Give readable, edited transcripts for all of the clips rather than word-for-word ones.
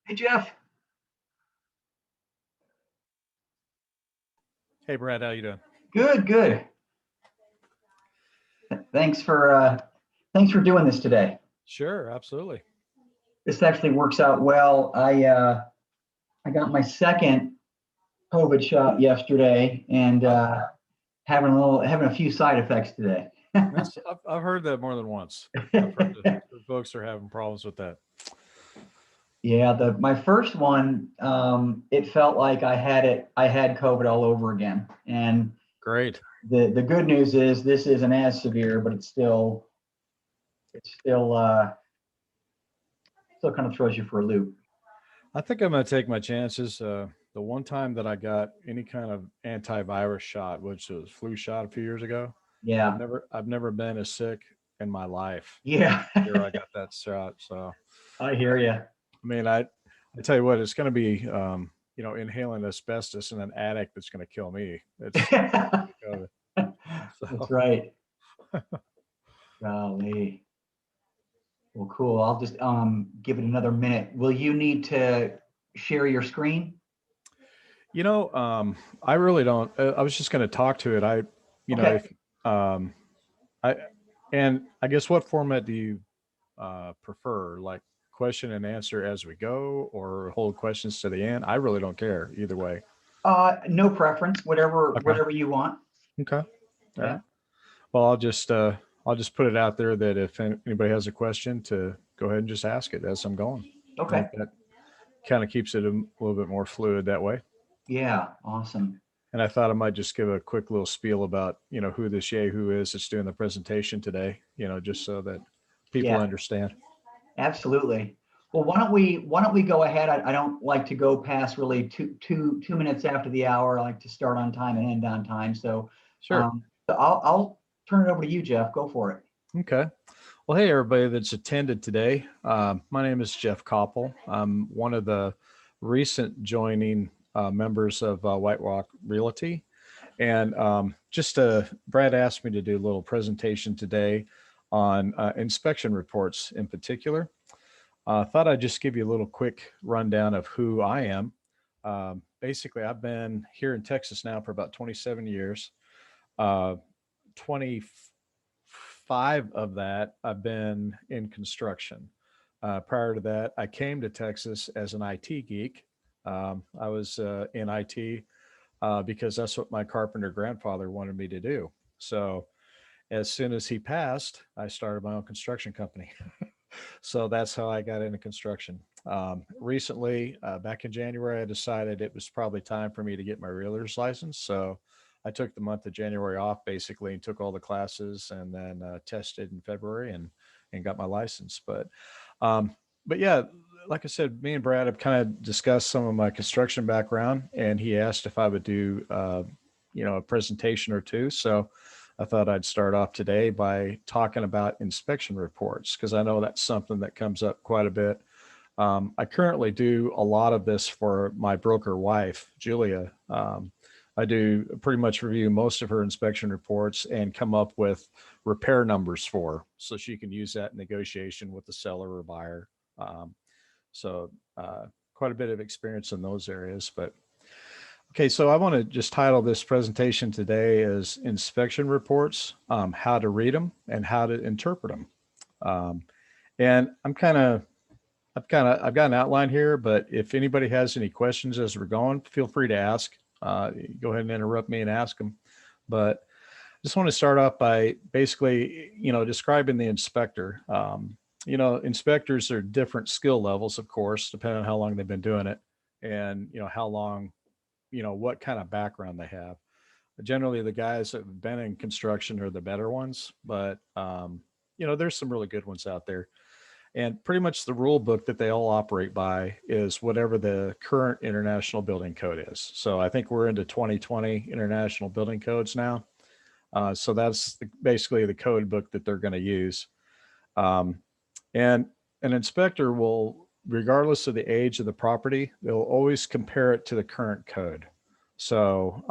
Hey, Jeff. Hey Brad, how you doing? Good, good. Thanks for doing this today. Sure, absolutely. This actually works out well. I got my second COVID shot yesterday, and having a few side effects today. I've heard that more than once. I've heard that folks are having problems with that. Yeah, the my first one, it felt like I had COVID all over again. And Great. the good news is this isn't as severe, but it's still kind of throws you for a loop. I think I'm going to take my chances. The one time that I got any kind of antivirus shot, which was flu shot a few years ago, Yeah, I've never been as sick in my life as yeah, the year I got that shot. So, I hear you. I mean, I tell you what, it's going to be, inhaling asbestos in an attic that's going to kill me. It's That's COVID. So, right. Golly. Well, cool. I'll just give it another minute. Will you need to share your screen? I really don't. I was just going to talk to it. Okay. If um, I, and I guess what format do you prefer? Like question and answer as we go, or hold questions to the end? I really don't care either way. No preference, Okay. whatever you want. Okay. All Yeah. right. Well, I'll just put it out there that if anybody has a question, to go ahead and just ask it as I'm going. I Okay. think that kind of keeps it a little bit more fluid that way. Yeah. Awesome. And I thought I might just give a quick little spiel about, who this Yahoo is that's doing the presentation today, just so that people Yeah. understand. Absolutely. Well, why don't we go ahead? I don't like to go past really two minutes after the hour. I like to start on time and end on time. So, Sure. I'll turn it over to you, Jeff. Go for it. Okay. Well, hey, everybody that's attended today. My name is Jeff Koppel. I'm one of the recent joining members of White Rock Realty. And Brad asked me to do a little presentation today on inspection reports in particular. Thought I'd just give you a little quick rundown of who I am. Basically, I've been here in Texas now for about 27 years. 25 of that I've been in construction. Prior to that, I came to Texas as an IT geek. I was in IT because that's what my carpenter grandfather wanted me to do. So as soon as he passed, I started my own construction company. So that's how I got into construction. Recently, back in January, I decided it was probably time for me to get my realtor's license. So I took the month of January off basically and took all the classes and then tested in February and got my license. Um, but yeah, like I said, me and Brad have kind of discussed some of my construction background, and he asked if I would do, a presentation or two. So I thought I'd start off today by talking about inspection reports because I know that's something that comes up quite a bit. I currently do a lot of this for my broker wife, Julia. I do pretty much review most of her inspection reports and come up with repair numbers for her so she can use that in negotiation with the seller or buyer. Um, so, quite a bit of experience in those areas. But okay, so I want to just title this presentation today as inspection reports, how to read them and how to interpret them. Um, and I've got an outline here, but if anybody has any questions as we're going, feel free to ask. Go ahead and interrupt me and ask them. But I just want to start off by basically, describing the inspector. Inspectors are different skill levels, of course, depending on how long they've been doing it and, how long, what kind of background they have. Generally, the guys that have been in construction are the better ones, but, there's some really good ones out there. And pretty much the rule book that they all operate by is whatever the current international building code is. So I think we're into 2020 international building codes now. So that's basically the code book that they're going to use. Um, and an inspector will, regardless of the age of the property, they'll always compare it to the current code. So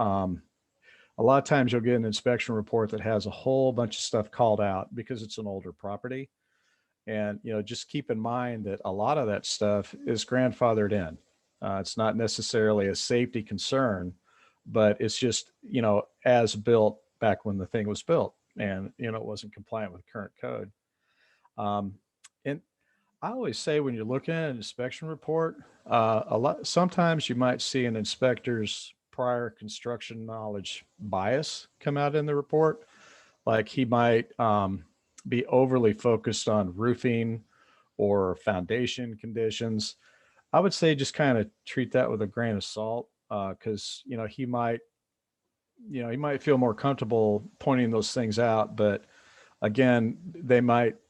a lot of times you'll get an inspection report that has a whole bunch of stuff called out because it's an older property. And, just keep in mind that a lot of that stuff is grandfathered in. It's not necessarily a safety concern, but it's just, as built back when the thing was built, and, it wasn't compliant with current code. And I always say when you're looking at an inspection report, sometimes you might see an inspector's prior construction knowledge bias come out in the report. Like he might be overly focused on roofing or foundation conditions. I would say just kind of treat that with a grain of salt, because he might feel more comfortable pointing those things out, but again,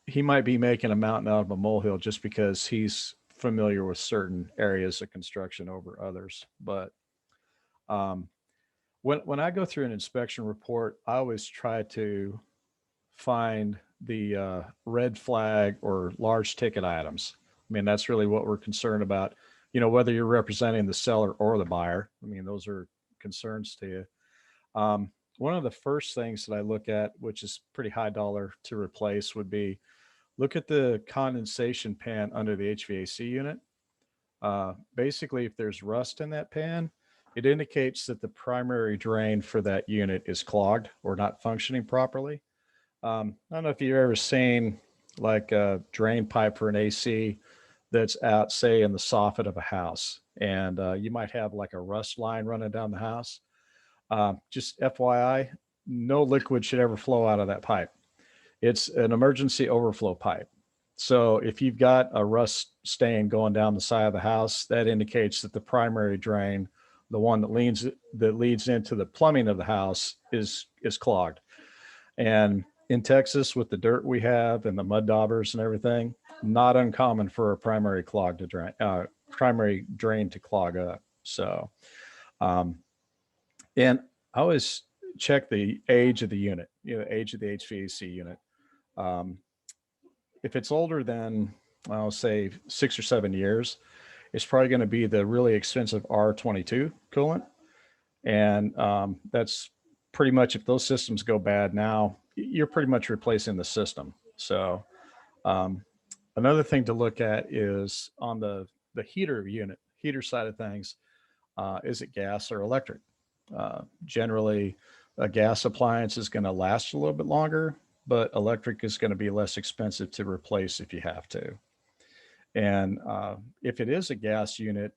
he might be making a mountain out of a molehill just because he's familiar with certain areas of construction over others. But um, when I go through an inspection report, I always try to find the red flag or large ticket items. I mean, that's really what we're concerned about. Whether you're representing the seller or the buyer. I mean, those are concerns to you. One of the first things that I look at, which is pretty high dollar to replace, would be look at the condensation pan under the HVAC unit. Basically, if there's rust in that pan, it indicates that the primary drain for that unit is clogged or not functioning properly. I don't know if you've ever seen like a drain pipe for an AC that's out, say, in the soffit of a house, and you might have like a rust line running down the house. Just FYI, no liquid should ever flow out of that pipe. It's an emergency overflow pipe. So if you've got a rust stain going down the side of the house, that indicates that the primary drain, the one that leads into the plumbing of the house, is clogged. And in Texas, with the dirt we have and the mud daubers and everything, not uncommon for a primary drain to clog up. So, and I always check the age of the unit, the age of the HVAC unit. If it's older than, I'll say 6 or 7 years, it's probably going to be the really expensive R22 coolant. And that's pretty much, if those systems go bad now, you're pretty much replacing the system. So another thing to look at is on the heater side of things, is it gas or electric? Generally, a gas appliance is going to last a little bit longer, but electric is going to be less expensive to replace if you have to. And if it is a gas unit,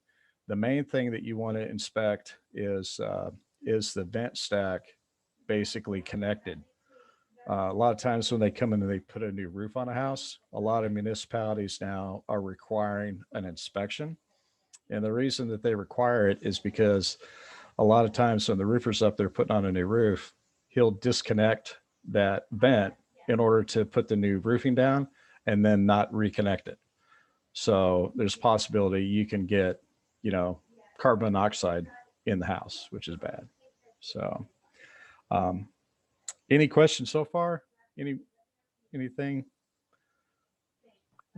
the main thing that you want to inspect is the vent stack basically connected. A lot of times when they come in and they put a new roof on a house, a lot of municipalities now are requiring an inspection. And the reason that they require it is because a lot of times when the roofer's up there putting on a new roof, he'll disconnect that vent in order to put the new roofing down and then not reconnect it. So there's a possibility you can get, carbon monoxide in the house, which is bad. So, any questions so far? Anything?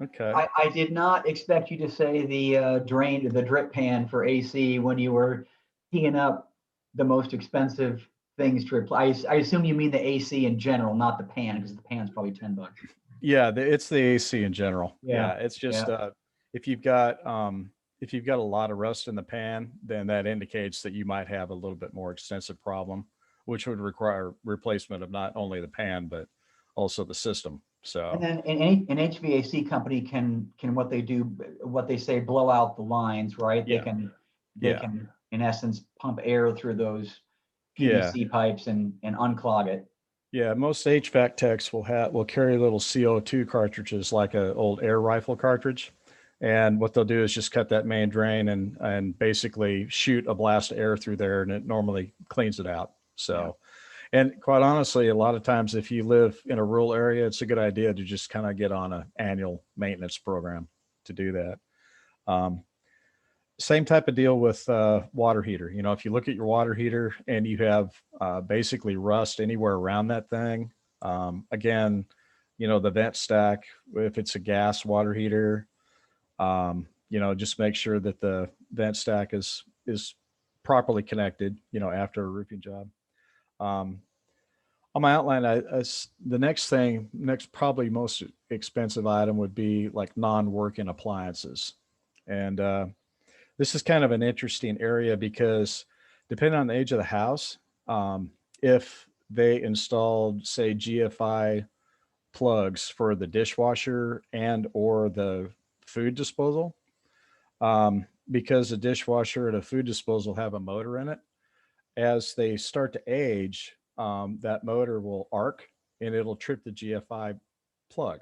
Okay. I did not expect you to say the drip pan for AC when you were teeing up the most expensive things to replace. I assume you mean the AC in general, not the pan, because the pan's probably $10. Yeah, it's the AC in general. Yeah. It's just if you've got a lot of rust in the pan, then that indicates that you might have a little bit more extensive problem, which would require replacement of not only the pan but also the system. So, And then an HVAC company can what they say, blow out the lines, right? Yeah. They can in essence pump air through those PVC pipes and unclog it. Yeah, most HVAC techs will carry little CO2 cartridges, like a old air rifle cartridge. And what they'll do is just cut that main drain and basically shoot a blast of air through there, and it normally cleans it out. So, and quite honestly, a lot of times if you live in a rural area, it's a good idea to just kind of get on an annual maintenance program to do that. Same type of deal with water heater. If you look at your water heater and you have basically rust anywhere around that thing, again, the vent stack, if it's a gas water heater, just make sure that the vent stack is properly connected, after a roofing job. On On my outline, the next probably most expensive item would be like non-working appliances. And this is kind of an interesting area because depending on the age of the house, if they installed, say, GFI plugs for the dishwasher and or the food disposal, because the dishwasher and the food disposal have a motor in it, as they start to age, that motor will arc and it'll trip the GFI plug.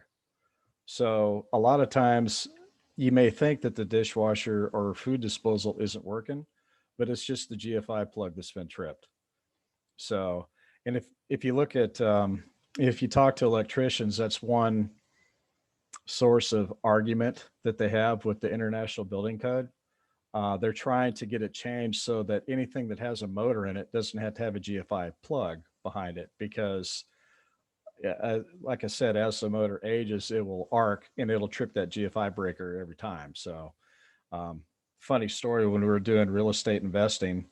So a lot of times you may think that the dishwasher or food disposal isn't working, but it's just the GFI plug that's been tripped. So, and if you look at if you talk to electricians, that's one source of argument that they have with the International Building Code. They're trying to get it changed so that anything that has a motor in it doesn't have to have a GFI plug behind it because, like I said, as the motor ages, it will arc and it'll trip that GFI breaker every time. So, funny story, when we were doing real estate investing,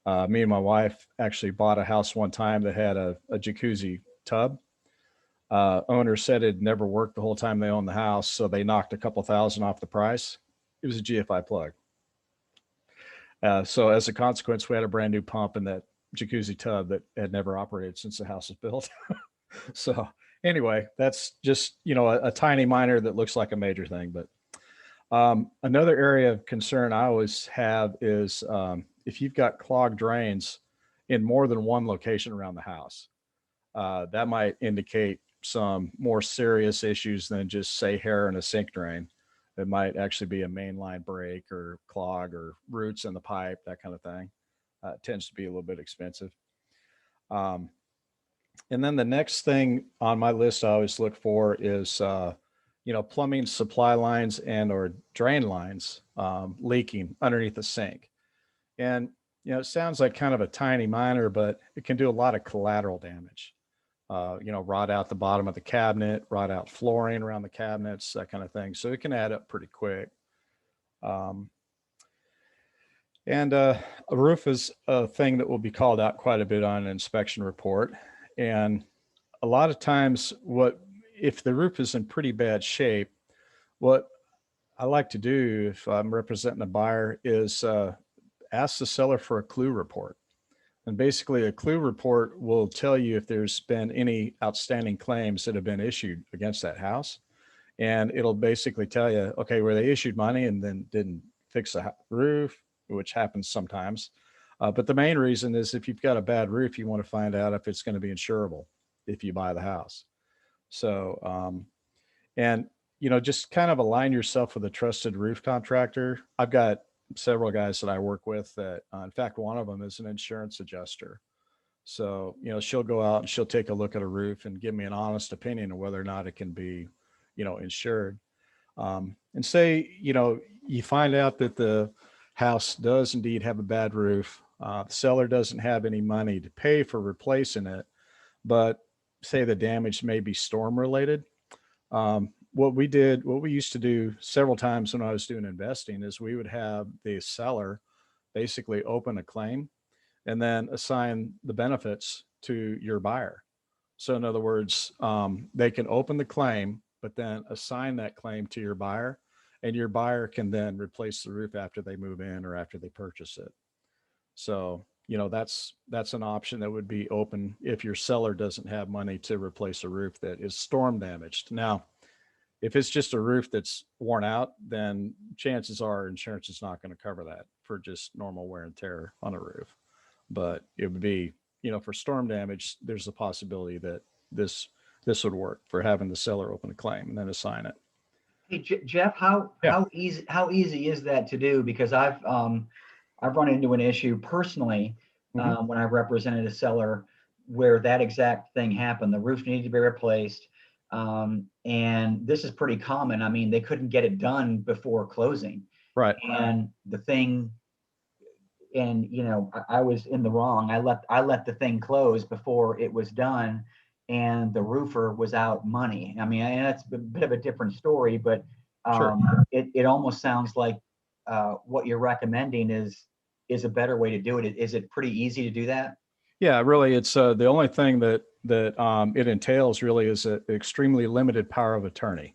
me and my wife actually bought a house one time that had a jacuzzi tub. Owner said it never worked the whole time they owned the house, so they knocked a couple thousand off the price. It was a GFI plug. So as a consequence, we had a brand new pump in that jacuzzi tub that had never operated since the house was built. So anyway, that's just, a tiny minor that looks like a major thing. But another area of concern I always have is if you've got clogged drains in more than one location around the house, that might indicate some more serious issues than just, say, hair in a sink drain. It might actually be a mainline break or clog or roots in the pipe, that kind of thing. It tends to be a little bit expensive. And then the next thing on my list I always look for is, plumbing supply lines and or drain lines leaking underneath the sink. And, it sounds like kind of a tiny minor, but it can do a lot of collateral damage. Rot out the bottom of the cabinet, rot out flooring around the cabinets, that kind of thing. So it can add up pretty quick. And a roof is a thing that will be called out quite a bit on an inspection report. And a lot of times, if the roof is in pretty bad shape, what I like to do if I'm representing a buyer is ask the seller for a clue report. And basically, a clue report will tell you if there's been any outstanding claims that have been issued against that house. And it'll basically tell you, okay, where they issued money and then didn't fix the roof, which happens sometimes. But the main reason is if you've got a bad roof, you want to find out if it's going to be insurable if you buy the house. So, just kind of align yourself with a trusted roof contractor. I've got several guys that I work with that, in fact, one of them is an insurance adjuster. So, she'll go out and she'll take a look at a roof and give me an honest opinion of whether or not it can be, insured. And say, you find out that the house does indeed have a bad roof. The seller doesn't have any money to pay for replacing it, but say the damage may be storm related. What we used to do several times when I was doing investing is we would have the seller basically open a claim and then assign the benefits to your buyer. So in other words, they can open the claim, but then assign that claim to your buyer, and your buyer can then replace the roof after they move in or after they purchase it. So, that's an option that would be open if your seller doesn't have money to replace a roof that is storm damaged. Now, if it's just a roof that's worn out, then chances are insurance is not going to cover that for just normal wear and tear on a roof. But it would be, for storm damage, there's a possibility that this would work for having the seller open a claim and then assign it. Hey, Jeff, Yeah. how easy is that to do? Because I've run into an issue personally when I represented a seller where that exact thing happened. The roof needed to be replaced. And this is pretty common. I mean, they couldn't get it done before closing. Right. And I was in the wrong. I let the thing close before it was done, and the roofer was out money. I mean, and that's a bit of a different story, but Sure. it almost sounds like what you're recommending is a better way to do it. Is it pretty easy to do that? Yeah, really, it's the only thing that it entails really is an extremely limited power of attorney.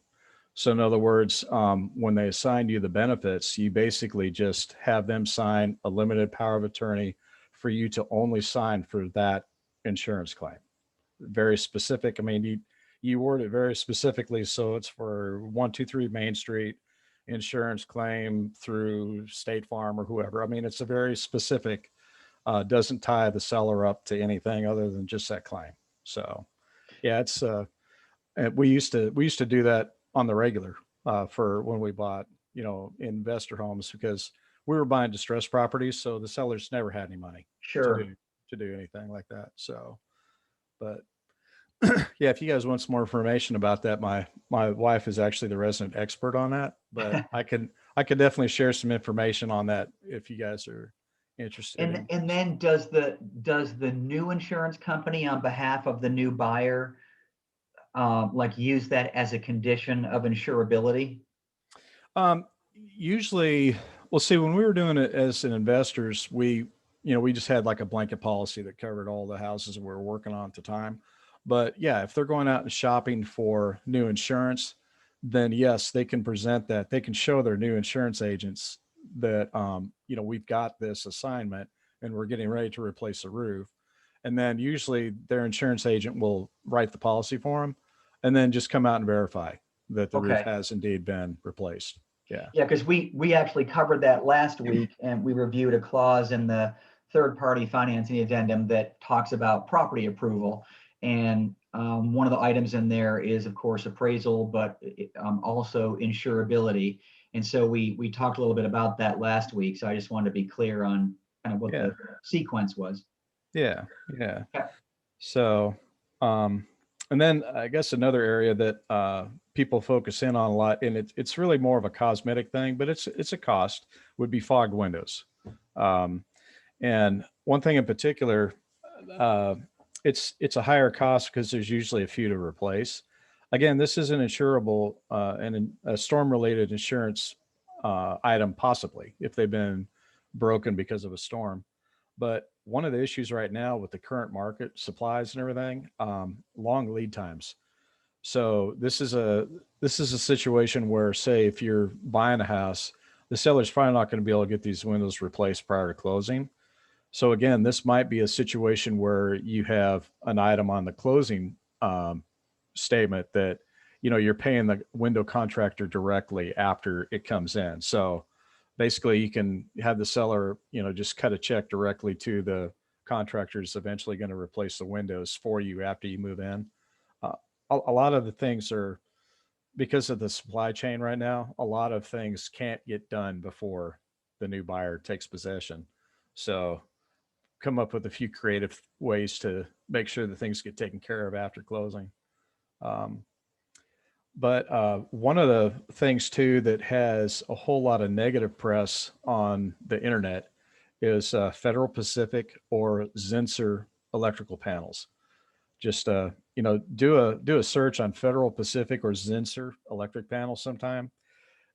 So in other words, when they assign you the benefits, you basically just have them sign a limited power of attorney for you to only sign for that insurance claim. Very specific. I mean, you word it very specifically, so it's for 123 Main Street insurance claim through State Farm or whoever. I mean, it's a very specific, doesn't tie the seller up to anything other than just that claim. So yeah, it's and we used to do that on the regular, for when we bought, investor homes, because we were buying distressed properties, so the sellers never had any money to Sure. do anything like that. So, but yeah, if you guys want some more information about that, my wife is actually the resident expert on that, but I could definitely share some information on that if you guys are interested And in. and then does the new insurance company on behalf of the new buyer like use that as a condition of insurability? Usually, well, see, when we were doing it as an investors, we just had like a blanket policy that covered all the houses we were working on at the time. But yeah, if they're going out and shopping for new insurance, then yes, they can present that. They can show their new insurance agents that, we've got this assignment and we're getting ready to replace the roof. And then usually their insurance agent will write the policy for them and then just come out and verify that the roof Okay. has indeed been replaced. Yeah. Yeah, because we actually covered that last week, and we reviewed a clause in the third-party financing addendum that talks about property approval. And one of the items in there is, of course, appraisal, but also insurability. And so we talked a little bit about that last week. So I just wanted to be clear on kind of what Yeah. the sequence was. Yeah. Yeah. Yeah. So, um, and then I guess another area that people focus in on a lot, and it's really more of a cosmetic thing, but it's a cost, would be fogged windows. Um, and one thing in particular, uh, it's a higher cost because there's usually a few to replace. Again, this is an insurable and a storm related insurance item, possibly if they've been broken because of a storm. But one of the issues right now with the current market supplies and everything, long lead times. So this is a situation where, say, if you're buying a house, the seller's probably not going to be able to get these windows replaced prior to closing. So again, this might be a situation where you have an item on the closing statement that you're paying the window contractor directly after it comes in. So basically, you can have the seller just cut a check directly to the contractor's eventually going to replace the windows for you after you move in. Uh, a lot of the things are, because of the supply chain right now, a lot of things can't get done before the new buyer takes possession. So come up with a few creative ways to make sure that things get taken care of after closing. Um, but one of the things too that has a whole lot of negative press on the internet is Federal Pacific or Zinsser electrical panels. Just do a search on Federal Pacific or Zinsser electric panels sometime.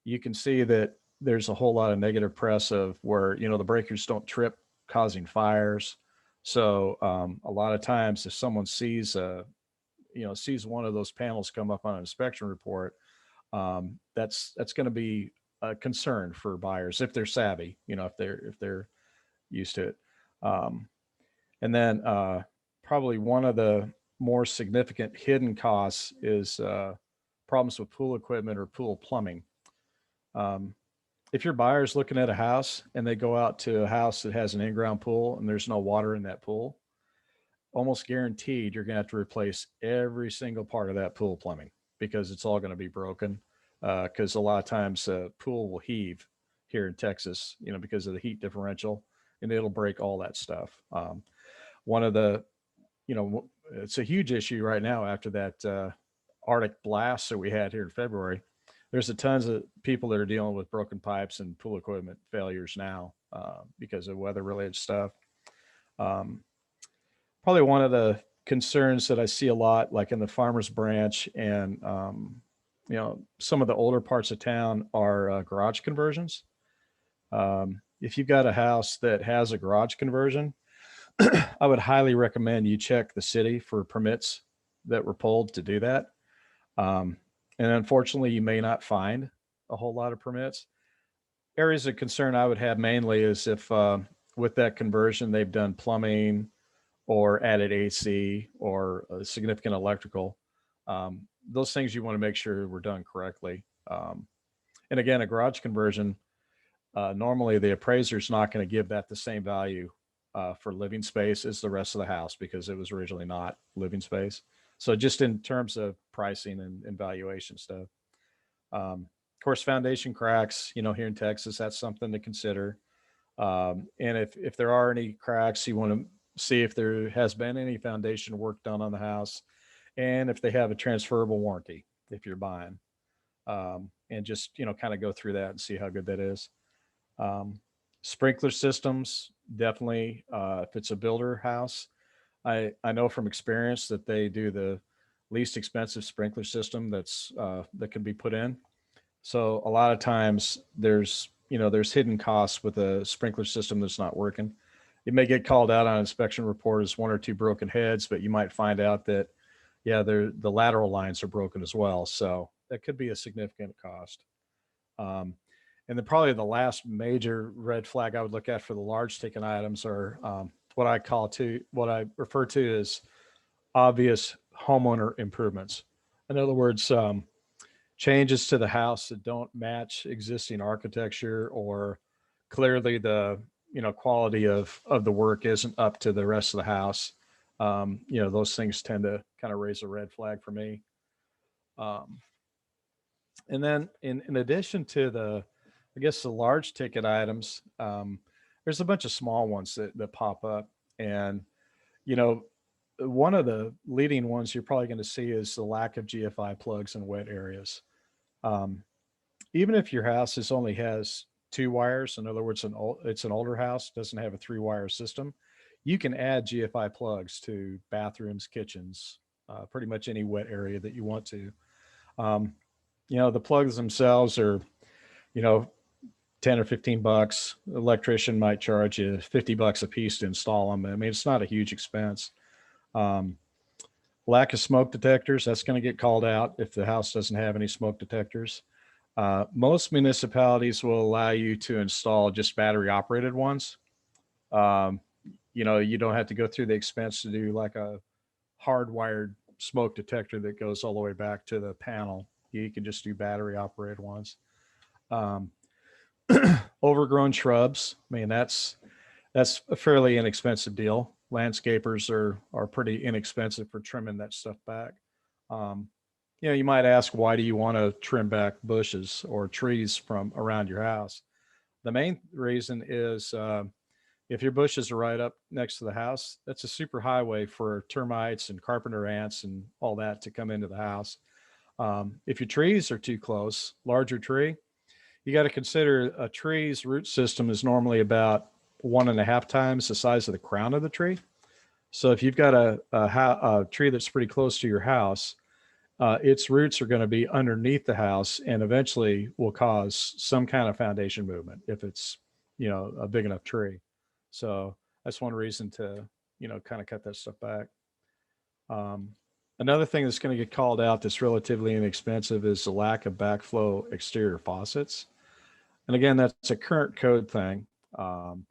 You can see that there's a whole lot of negative press of where the breakers don't trip, causing fires. So a lot of times, if someone sees one of those panels come up on an inspection report, that's going to be a concern for buyers if they're savvy, if they're used to it. Um, and then probably one of the more significant hidden costs is problems with pool equipment or pool plumbing. Um, if your buyer's looking at a house and they go out to a house that has an in-ground pool and there's no water in that pool, almost guaranteed you're going to have to replace every single part of that pool plumbing because it's all going to be broken. Because a lot of times pool will heave here in Texas, because of the heat differential, and it'll break all that stuff. One of the, it's a huge issue right now after that Arctic blast that we had here in February. There's a tons of people that are dealing with broken pipes and pool equipment failures now because of weather related stuff. Um, Probably one of the concerns that I see a lot, like in the farmers branch and some of the older parts of town, are garage conversions. If you've got a house that has a garage conversion, I would highly recommend you check the city for permits that were pulled to do that. Um, and unfortunately, you may not find a whole lot of permits. Areas of concern I would have mainly is if with that conversion they've done plumbing or added AC or significant electrical. Those things you want to make sure were done correctly. And again, a garage conversion, normally the appraiser's not going to give that the same value for living space as the rest of the house because it was originally not living space. So just in terms of pricing and valuation stuff. Of course, foundation cracks, here in Texas, that's something to consider. And if there are any cracks, you want to see if there has been any foundation work done on the house and if they have a transferable warranty if you're buying. And just, kind of go through that and see how good that is. Um, Sprinkler systems, definitely, if it's a builder house, I know from experience that they do the least expensive sprinkler system that can be put in. So a lot of times there's hidden costs with a sprinkler system that's not working. It may get called out on inspection report as one or two broken heads, but you might find out that, yeah, the lateral lines are broken as well. So that could be a significant cost. Um, and then probably the last major red flag I would look at for the large ticket items are what I refer to as obvious homeowner improvements. In other words, changes to the house that don't match existing architecture or clearly the quality of the work isn't up to the rest of the house. Those things tend to kind of raise a red flag for me. um, and then in addition to I guess the large ticket items, there's a bunch of small ones that pop up. And you know one of the leading ones you're probably going to see is the lack of GFI plugs in wet areas. um, Even if your house only has two wires, in other words, it's an older house, doesn't have a three-wire system, you can add GFI plugs to bathrooms, kitchens, pretty much any wet area that you want to. Um, the plugs themselves are, you know, 10 or 15 bucks. The electrician might charge you 50 bucks a piece to install them. I mean, it's not a huge expense. Um, Lack of smoke detectors, that's going to get called out if the house doesn't have any smoke detectors. Most municipalities will allow you to install just battery operated ones. Um, you don't have to go through the expense to do like a hardwired smoke detector that goes all the way back to the panel. You can just do battery operated ones. Um, Overgrown shrubs. I mean, that's a fairly inexpensive deal. Landscapers are pretty inexpensive for trimming that stuff back. Um, you might ask, why do you want to trim back bushes or trees from around your house? The main reason is if your bushes are right up next to the house, that's a super highway for termites and carpenter ants and all that to come into the house. If your trees are too close, larger tree, you got to consider a tree's root system is normally about 1.5 times the size of the crown of the tree. So if you've got a tree that's pretty close to your house, its roots are going to be underneath the house and eventually will cause some kind of foundation movement if it's, a big enough tree. So that's one reason to, kind of cut that stuff back. Um, Another thing that's going to get called out that's relatively inexpensive is the lack of backflow exterior faucets. And again, that's a current code thing. Um,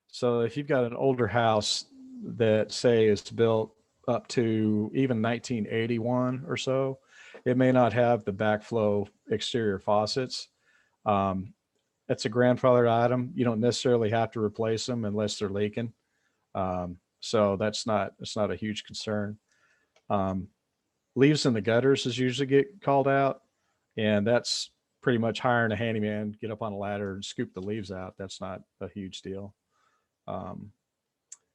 so if you've got an older house that say is built up to even 1981 or so, it may not have the backflow exterior faucets. Um, that's a grandfathered item. You don't necessarily have to replace them unless they're leaking. So that's not a huge concern. Um, Leaves in the gutters is usually get called out, and that's pretty much hiring a handyman, get up on a ladder and scoop the leaves out. That's not a huge deal. Um,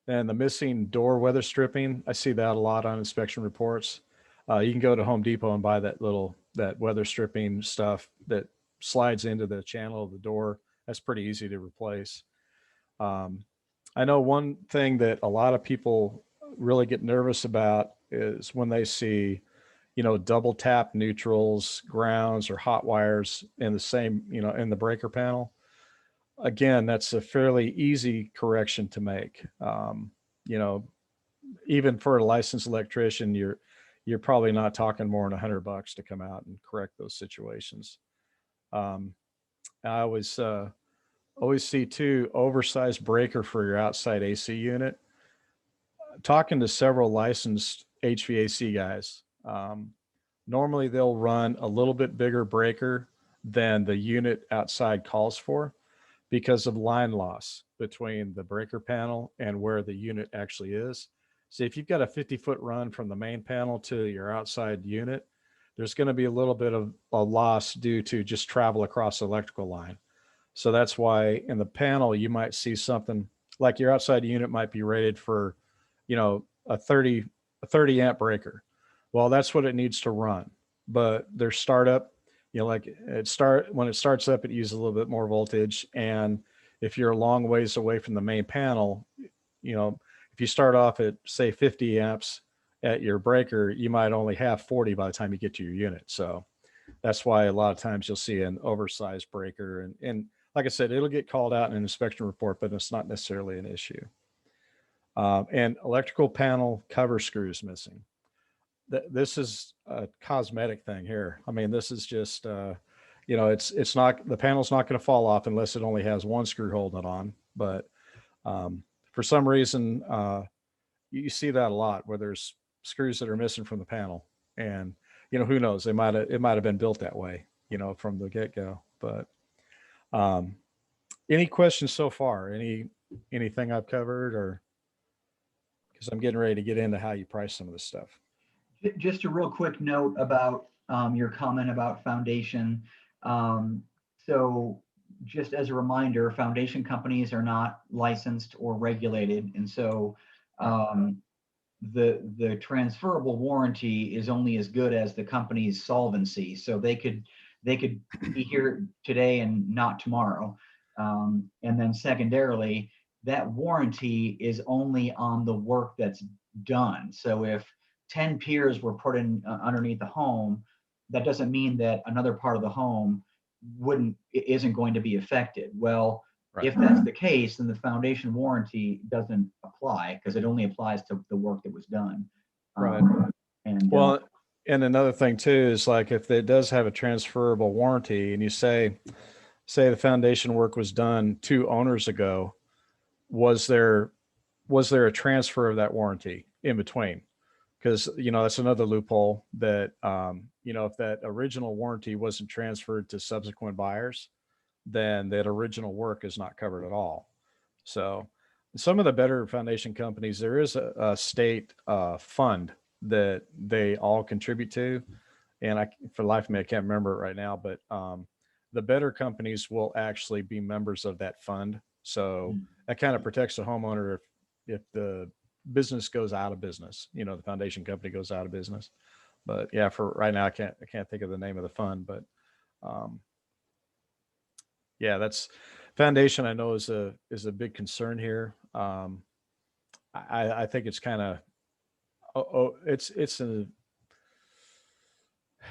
and the missing door weather stripping, I see that a lot on inspection reports. You can go to Home Depot and buy that weather stripping stuff that slides into the channel of the door. That's pretty easy to replace. Um, I know one thing that a lot of people really get nervous about is when they see, double tap neutrals, grounds, or hot wires in the same, in the breaker panel. Again, that's a fairly easy correction to make. you know, even for a licensed electrician, you're probably not talking more than $100 to come out and correct those situations. Um, I always see too, oversized breaker for your outside AC unit. Talking to several licensed HVAC guys, normally they'll run a little bit bigger breaker than the unit outside calls for because of line loss between the breaker panel and where the unit actually is. So if you've got a 50-foot run from the main panel to your outside unit, there's going to be a little bit of a loss due to just travel across the electrical line. So that's why in the panel, you might see something like your outside unit might be rated for, a 30 amp breaker. Well, that's what it needs to run. But their startup, when it starts up, it uses a little bit more voltage. And if you're a long ways away from the main panel, if you start off at say 50 amps at your breaker, you might only have 40 by the time you get to your unit. So that's why a lot of times you'll see an oversized breaker. And like I said, it'll get called out in an inspection report, but it's not necessarily an issue. And electrical panel cover screws missing. This is a cosmetic thing here. I mean, this is just, it's not, the panel's not going to fall off unless it only has one screw holding it on. But for some reason, you see that a lot where there's screws that are missing from the panel. And, who knows? It might have been built that way, from the get-go. But any questions so far? Anything I've covered, or because I'm getting ready to get into how you price some of this stuff. Just a real quick note about your comment about foundation. So just as a reminder, foundation companies are not licensed or regulated. And so the transferable warranty is only as good as the company's solvency. So they could be here today and not tomorrow. And then secondarily, that warranty is only on the work that's done. So if 10 piers were put in underneath the home, that doesn't mean that another part of the home isn't going to be affected. Well, right. If that's the case, then the foundation warranty doesn't apply because it only applies to the work that was done. Right. And another thing too is like if it does have a transferable warranty, and you say the foundation work was done 2 owners ago, was there a transfer of that warranty in between? Because that's another loophole that if that original warranty wasn't transferred to subsequent buyers, then that original work is not covered at all. So some of the better foundation companies, there is a state fund that they all contribute to, and for the life of me I can't remember it right now, but the better companies will actually be members of that fund. So that kind of protects the homeowner if the business goes out of business, the foundation company goes out of business. But yeah, for right now, I can't think of the name of the fund, but yeah, that's foundation. I know is a big concern here. I think it's kind of,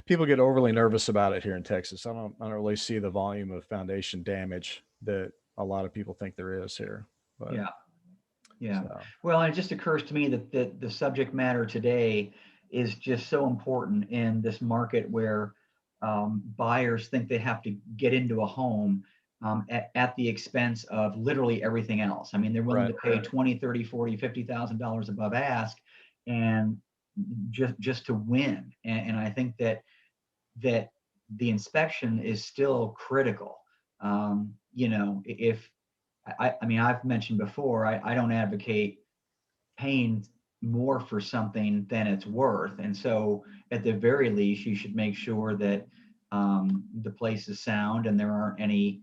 people get overly nervous about it here in Texas. I don't really see the volume of foundation damage that a lot of people think there is here. But, yeah. So. Well, it just occurs to me that the subject matter today is just so important in this market where buyers think they have to get into a home at the expense of literally everything else. I mean, they're willing to pay $20,000, $30,000, $40,000, $50,000 above ask, and just to win. And I think that the inspection is still critical. If I mean, I've mentioned before, I don't advocate paying more for something than it's worth. And so at the very least, you should make sure that the place is sound and there aren't any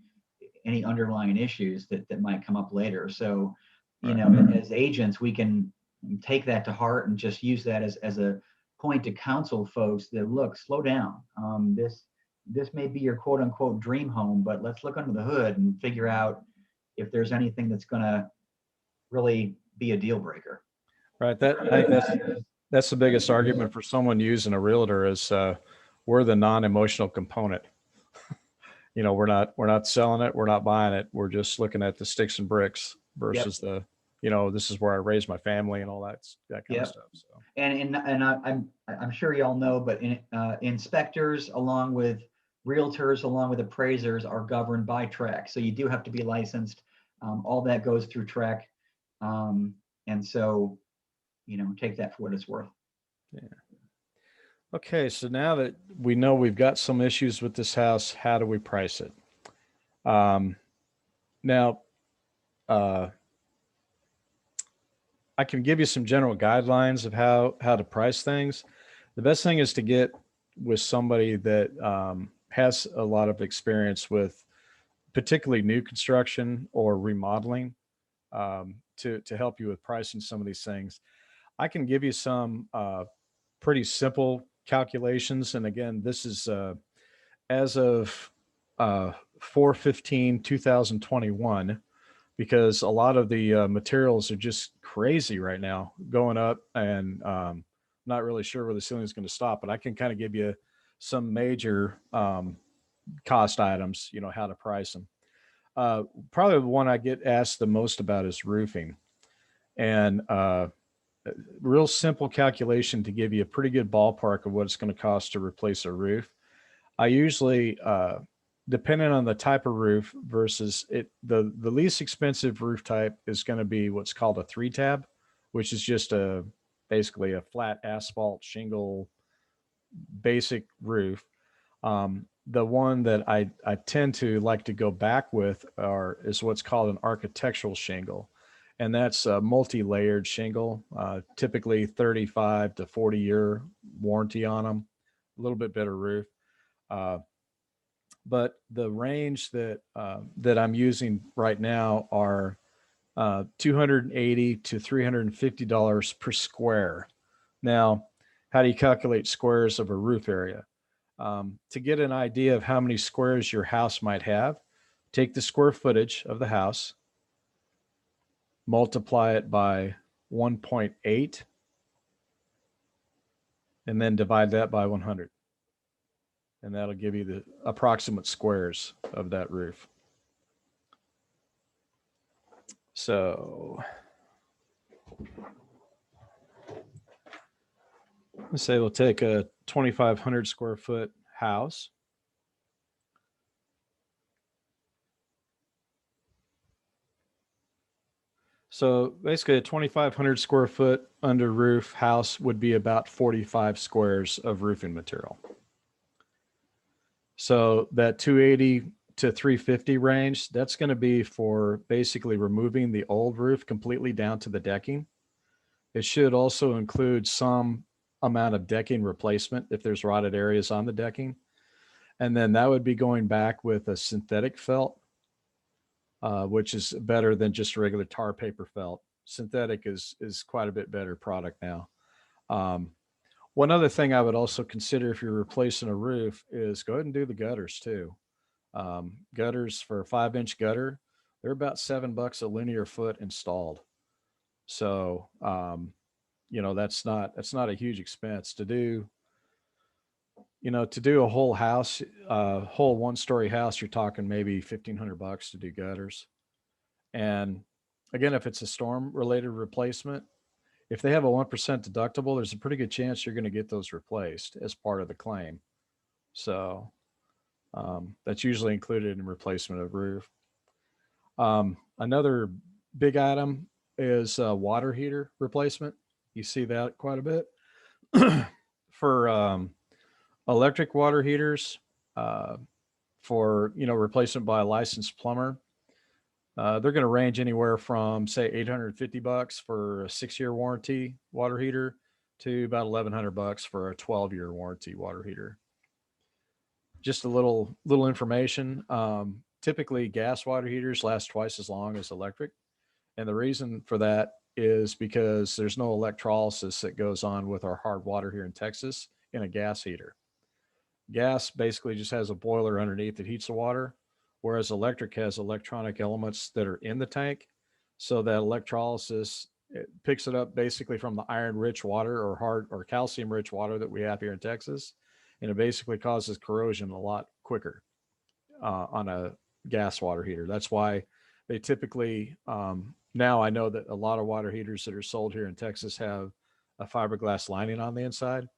underlying issues that might come up later. So, as agents, we can take that to heart and just use that as a point to counsel folks that, look, slow down. This may be your quote unquote dream home, but let's look under the hood and figure out if there's anything that's going to really be a deal breaker. Right. I think that's the biggest argument for someone using a realtor is we're the non-emotional component. We're not selling it. We're not buying it. We're just looking at the sticks and bricks versus the this is where I raised my family and all that kind of Yep. stuff. So I'm sure y'all know, but inspectors along with realtors along with appraisers are governed by TREC. So you do have to be licensed. All that goes through TREC. And so, take that for what it's worth. yeah. Okay, so now that we know we've got some issues with this house, how do we price it? Now, I can give you some general guidelines of how to price things. The best thing is to get with somebody that has a lot of experience with particularly new construction or remodeling, to help you with pricing some of these things. I can give you some pretty simple calculations, and again, this is as of 4/15/2021, because a lot of the materials are just crazy right now, going up, and not really sure where the ceiling is going to stop. But I can kind of give you some major cost items, how to price them. Probably the one I get asked the most about is roofing, and real simple calculation to give you a pretty good ballpark of what it's going to cost to replace a roof. I usually, depending on the type of roof versus it, the least expensive roof type is going to be what's called a 3-tab, which is just basically a flat asphalt shingle basic roof. The one that I tend to like to go back with is what's called an architectural shingle. And that's a multi-layered shingle, typically 35 to 40-year warranty on them, a little bit better roof. But the range that I'm using right now are $280 to $350 per square. Now, how do you calculate squares of a roof area? To get an idea of how many squares your house might have, take the square footage of the house, multiply it by 1.8, and then divide that by 100. And that'll give you the approximate squares of that roof. So let's say we'll take a 2,500 square foot house. So basically a 2,500 square foot under roof house would be about 45 squares of roofing material. So that 280 to 350 range, that's going to be for basically removing the old roof completely down to the decking. It should also include some amount of decking replacement if there's rotted areas on the decking. And then that would be going back with a synthetic felt, which is better than just regular tar paper felt. Synthetic is quite a bit better product now. One other thing I would also consider if you're replacing a roof is go ahead and do the gutters too. Gutters for a 5-inch gutter, they're about $7 a linear foot installed. So, that's not a huge expense to do. To do a whole house, whole 1-story house, you're talking maybe $1,500 to do gutters. And again, if it's a storm related replacement, if they have a 1% deductible, there's a pretty good chance you're going to get those replaced as part of the claim. So that's usually included in replacement of roof. Another big item is water heater replacement. You see that quite a bit. For electric water heaters, for replacement by a licensed plumber, they're going to range anywhere from say $850 for a 6-year warranty water heater to about $1,100 for a 12-year warranty water heater. Just a little information. Typically, gas water heaters last twice as long as electric, and the reason for that is because there's no electrolysis that goes on with our hard water here in Texas in a gas heater. Gas basically just has a boiler underneath that heats the water, whereas electric has electronic elements that are in the tank. So that electrolysis, it picks it up basically from the iron-rich water or hard or calcium-rich water that we have here in Texas, and it basically causes corrosion a lot quicker on a gas water heater. That's why they typically now I know that a lot of water heaters that are sold here in Texas have a fiberglass lining on the inside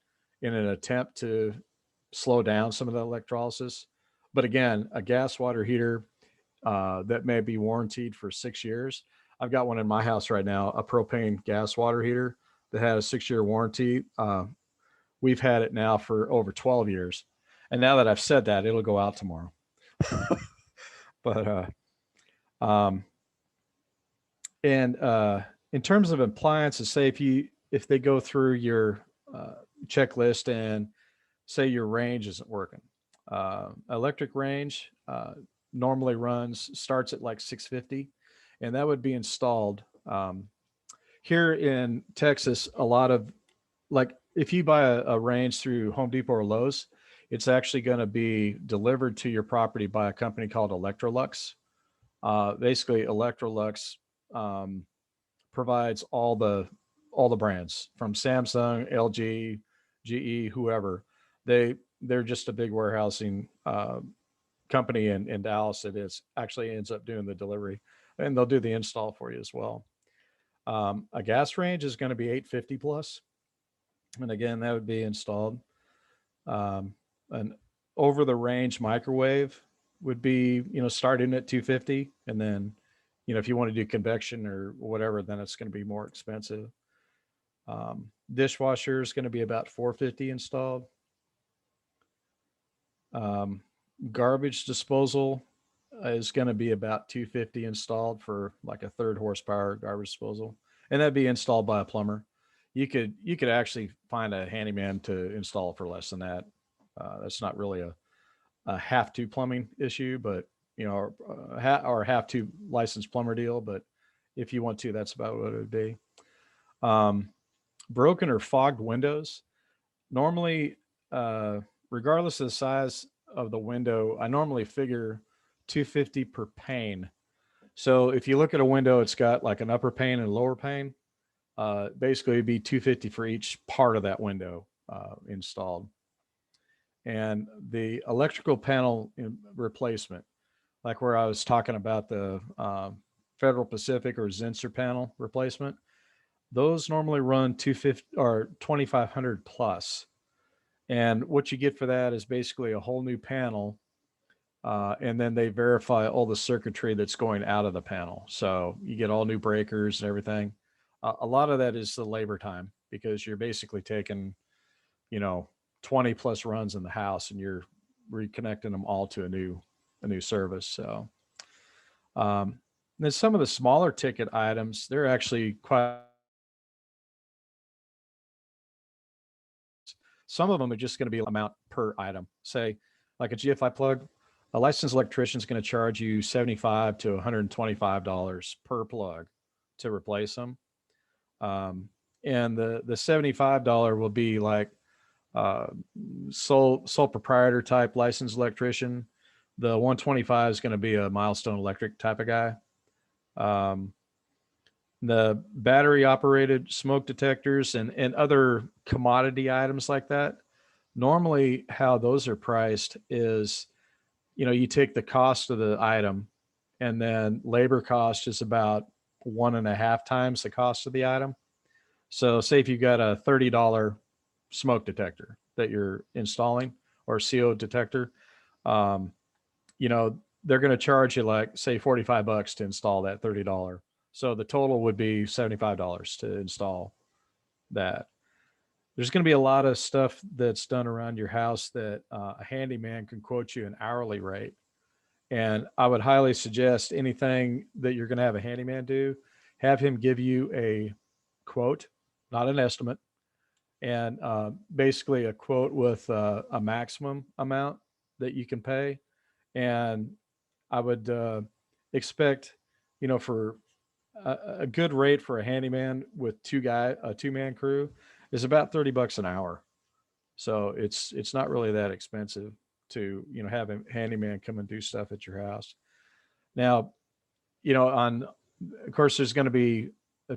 in an attempt to slow down some of the electrolysis. But again, a gas water heater that may be warranted for 6 years. I've got one in my house right now, a propane gas water heater that had a 6-year warranty. We've had it now for over 12 years. And now that I've said that, it'll go out tomorrow. But, um, and in terms of appliances, say if they go through your checklist and say your range isn't working, electric range normally starts at like 650, and that would be installed here in Texas. A lot of, like, if you buy a range through Home Depot or Lowe's, it's actually going to be delivered to your property by a company called Electrolux. Basically, Electrolux provides all the brands from Samsung, LG, GE, whoever. They're just a big warehousing company in Dallas that is actually ends up doing the delivery, and they'll do the install for you as well. A gas range is going to be 850 plus, and again, that would be installed. An over the range microwave would be, starting at 250, and then, if you want to do convection or whatever, then it's going to be more expensive. Dishwasher is going to be about 450 installed. Garbage disposal is going to be about 250 installed for like a 3rd horsepower garbage disposal, and that'd be installed by a plumber. You could actually find a handyman to install for less than that. That's not really a have to plumbing issue, but or have to licensed plumber deal. But if you want to, that's about what it would be. Broken or fogged windows. Normally, regardless of the size of the window, I normally figure 250 per pane. So if you look at a window, it's got like an upper pane and a lower pane. Basically, it'd be 250 for each part of that window installed. And the electrical panel replacement, like where I was talking about the Federal Pacific or Zinsser panel replacement, those normally run 250 or 2,500 plus. And what you get for that is basically a whole new panel. And then they verify all the circuitry that's going out of the panel. So you get all new breakers and everything. A lot of that is the labor time, because you're basically taking, 20 plus runs in the house and you're reconnecting them all to a new service. So then some of the smaller ticket items, they're actually quite. Some of them are just going to be amount per item. Say, like a GFI plug, a licensed electrician is going to charge you $75 to $125 per plug to replace them. And the $75 will be like sole proprietor type licensed electrician. The 125 is going to be a Milestone Electric type of guy. The battery operated smoke detectors and other commodity items like that. Normally how those are priced is, you take the cost of the item, and then labor cost is about 1.5 times the cost of the item. So say if you've got a $30 smoke detector that you're installing, or CO detector, they're going to charge you like, say, $45 to install that $30. So the total would be $75 to install that. There's going to be a lot of stuff that's done around your house that a handyman can quote you an hourly rate. And I would highly suggest anything that you're going to have a handyman do, have him give you a quote, not an estimate, and basically a quote with a maximum amount that you can pay. And I would expect, for a good rate for a handyman with a 2-man crew is about $30 an hour. So it's not really that expensive to, have a handyman come and do stuff at your house. Now, of course, there's going to be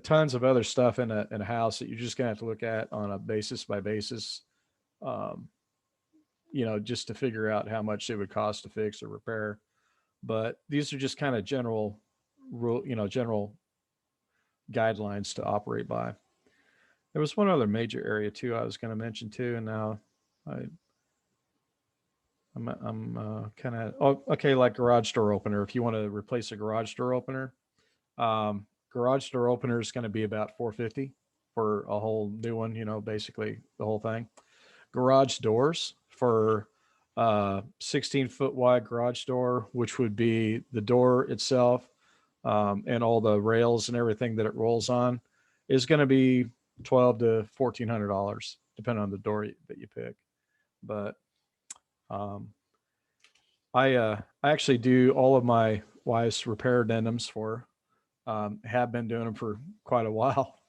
tons of other stuff in a house that you're just going to have to look at on a basis by basis, just to figure out how much it would cost to fix or repair. But these are just kind of general rule, general guidelines to operate by. There was one other major area too I was going to mention too, and now I'm kind of, oh, okay, like garage door opener. If you want to replace a garage door opener, garage door opener is going to be about $450 for a whole new one. You know, basically the whole thing. Garage doors for 16-foot wide garage door, which would be the door itself and all the rails and everything that it rolls on, is going to be $1,200 to $1,400, depending on the door that you pick. But um, I actually do all of my wife's repair addendums for have been doing them for quite a while,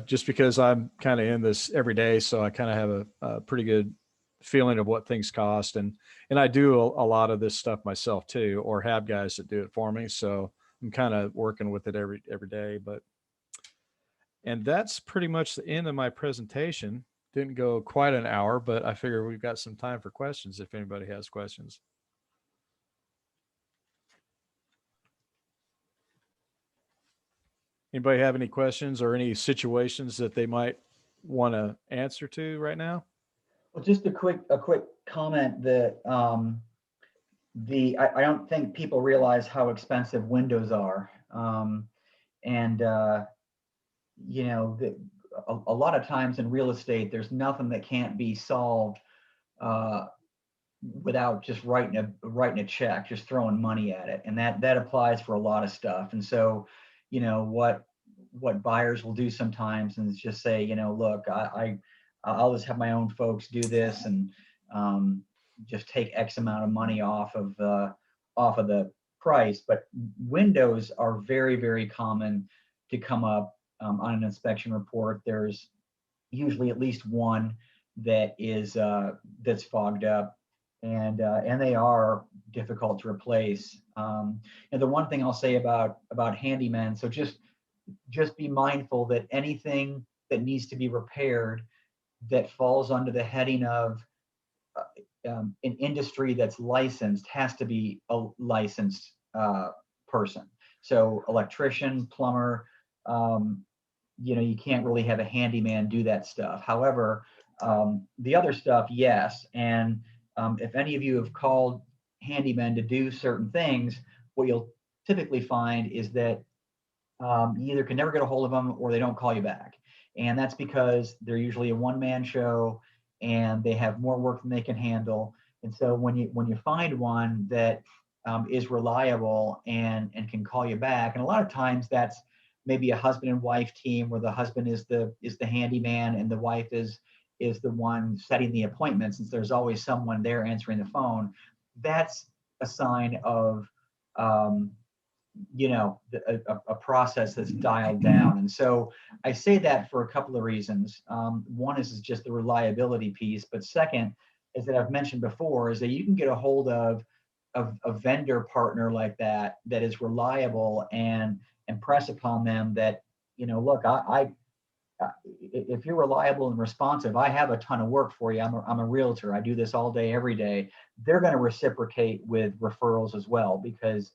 just because I'm kind of in this every day. So I kind of have a pretty good feeling of what things cost. And I do a lot of this stuff myself too, or have guys that do it for me. So I'm kind of working with it every day. And that's pretty much the end of my presentation. Didn't go quite an hour, but I figure we've got some time for questions if anybody has questions. Anybody have any questions or any situations that they might want to answer to right now? Well, just a quick comment that I don't think people realize how expensive windows are. And you know, a lot of times in real estate, there's nothing that can't be solved without just writing a check, just throwing money at it. And that applies for a lot of stuff. And so, you know, what buyers will do sometimes is just say, you know, look, I'll just have my own folks do this and just take X amount of money off of the price. But windows are very, very common to come up on an inspection report. There's usually at least one that is that's fogged up, and they are difficult to replace. And the one thing I'll say about handymen, so just be mindful that anything that needs to be repaired that falls under the heading of an industry that's licensed has to be a licensed person. So electrician, plumber, you know, you can't really have a handyman do that stuff. However, the other stuff, yes. And if any of you have called handymen to do certain things, what you'll typically find is that you either can never get a hold of them or they don't call you back. And that's because they're usually a one-man show and they have more work than they can handle. And so when you find one that is reliable and can call you back, and a lot of times that's maybe a husband and wife team where the husband is the handyman and the wife is the one setting the appointments, since there's always someone there answering the phone. That's a sign of you know, a process that's dialed down. And so I say that for a couple of reasons. One is just the reliability piece, but second is that I've mentioned before is that you can get a hold of a vendor partner like that is reliable and impress upon them that, you know, look, if you're reliable and responsive, I have a ton of work for you. I'm a realtor. I do this all day, every day. They're going to reciprocate with referrals as well, because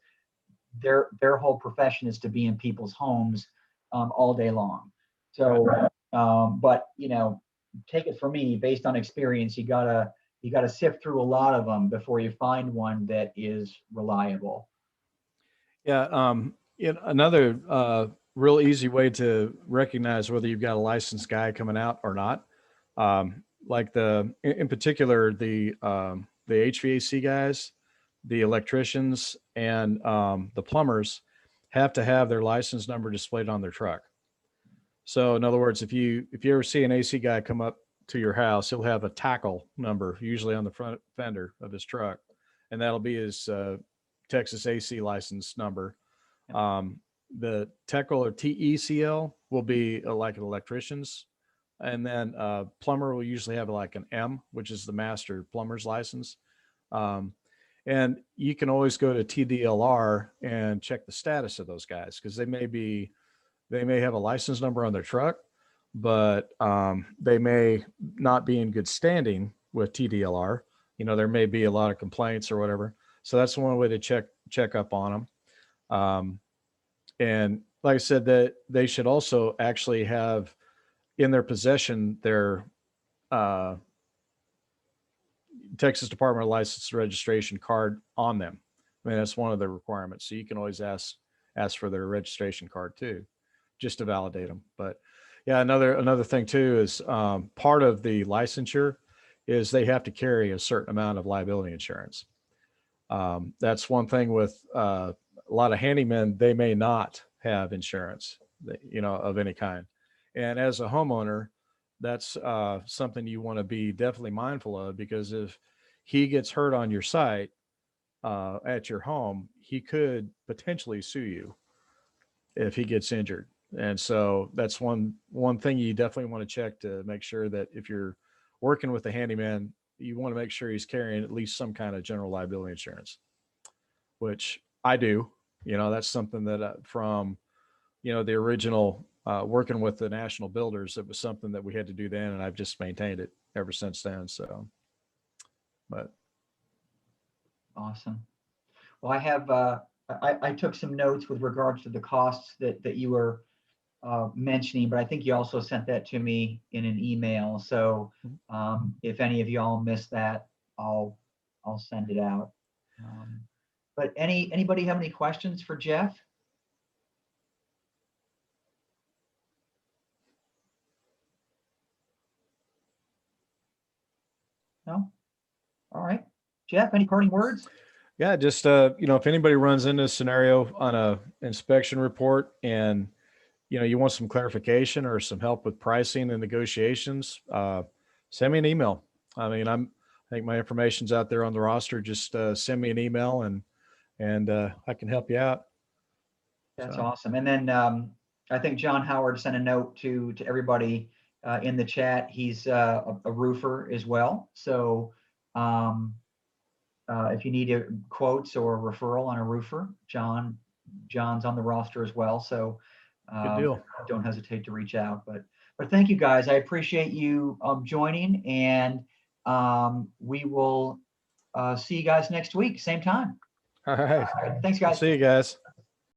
their whole profession is to be in people's homes all day long. So, but you know, take it from me, based on experience, you gotta sift through a lot of them before you find one that is reliable. Yeah. Another real easy way to recognize whether you've got a licensed guy coming out or not, like in particular the HVAC guys, the electricians, and the plumbers have to have their license number displayed on their truck. So in other words, if you ever see an AC guy come up to your house, he'll have a tackle number usually on the front fender of his truck, and that'll be his Texas AC license number. The TECL or TECL will be like an electrician's, and then plumber will usually have like an M, which is the master plumber's license. And you can always go to TDLR and check the status of those guys, because they may have a license number on their truck, but they may not be in good standing with TDLR. You know, there may be a lot of complaints or whatever. So that's one way to check up on them. And like I said, that they should also actually have in their possession their Texas Department of License and Registration card on them. I mean, that's one of the requirements. So you can always ask for their registration card too, just to validate them. But yeah, another thing too is part of the licensure is they have to carry a certain amount of liability insurance. That's one thing with a lot of handymen, they may not have insurance, of any kind. And as a homeowner, that's something you want to be definitely mindful of, because if he gets hurt on your site at your home, he could potentially sue you if he gets injured. And so that's one thing you definitely want to check, to make sure that if you're working with a handyman, you want to make sure he's carrying at least some kind of general liability insurance, which I do. That's something that from, the original working with the national builders, it was something that we had to do then, and I've just maintained it ever since then. So, but Awesome. Well, I have, I took some notes with regards to the costs that you were mentioning, but I think you also sent that to me in an email. So if any of y'all missed that, I'll send it out. But anybody have any questions for Jeff? No? All right. Jeff, any parting words? yeah, just if anybody runs into a scenario on a inspection report and you want some clarification or some help with pricing and negotiations, send me an email. I mean, I think my information's out there on the roster. Just send me an email and I can help you out. That's So. awesome. And then I think John Howard sent a note to everybody in the chat. He's a roofer as well. So if you need quotes or a referral on a roofer, John's on the roster as well. So Good deal. don't hesitate to reach out. But thank you guys. I appreciate you joining, and we will see you guys next week, same time. All right. Thanks, guys. See you guys.